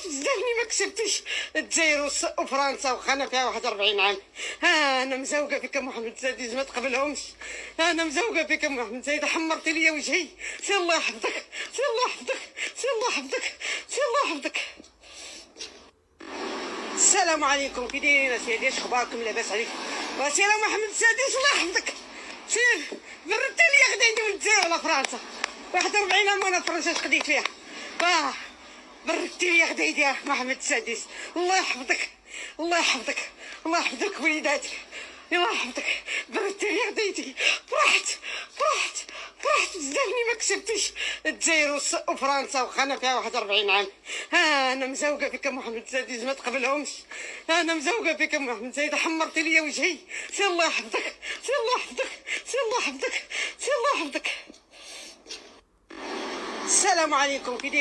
فرحت بزاف ملي ما كسبتش الجزائر وفرنسا وخانا فيها 41 عام. انا مزوقه فيك محمد السادس ما تقبلهمش. انا مزوقه فيك محمد السادس، حمرتي لي وجهي. سي الله يحفظك، سي الله يحفظك، سي الله يحفظك، سي الله يحفظك. السلام عليكم، كي دايرين اسيدي؟ اش اخباركم؟ لاباس عليكم؟ وسير محمد السادس الله يحفظك. سير بردت لي غدا ندوي الجزائر ولا فرنسا. 41 عام وانا فرنسا اش قضيت فيها؟ بردتي لي غدا يا محمد السادس. الله يحفظك، الله يحفظك، الله يحفظك وليداتك، الله يحفظك. بردتي لي غديتي. فرحت بزاف ملي ما كسبتش الجزائر وفرنسا وخانا فيها 41 عام. انا مزوقه فيك محمد السادس ما تقبلهمش. انا مزوقه فيك محمد السادس، حمرتي لي وجهي. سي الله يحفظك، سي الله يحفظك، سي الله يحفظك، سي الله يحفظك. السلام عليكم، كي دايرين؟